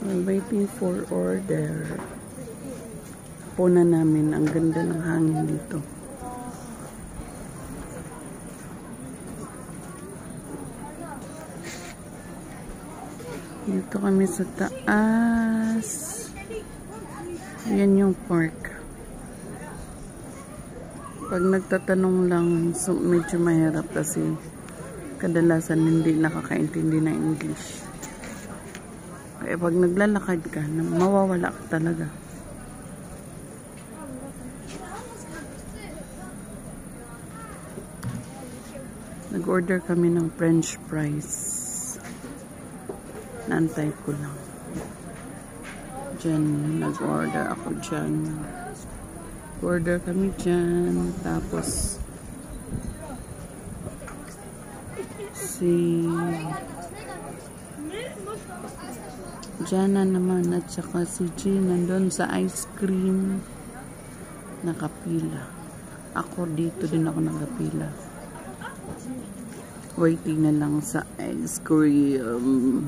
While waiting for order, puna namin. Ang ganda ng hangin dito. Dito kami sa taas. Yan yung park. Pag nagtatanong lang, so medyo mahirap kasi kadalasan hindi nakakaintindi ng English. Kaya pag naglalakad ka, mawawala ka talaga. Nag-order kami ng French fries. Naantay ko lang. Diyan, nag-order ako dyan. Order kami dyan. Tapos, si Jana naman at saka si Jean nandun sa ice cream. Nakapila. Ako dito din ako nakapila. Waiting na lang sa ice cream.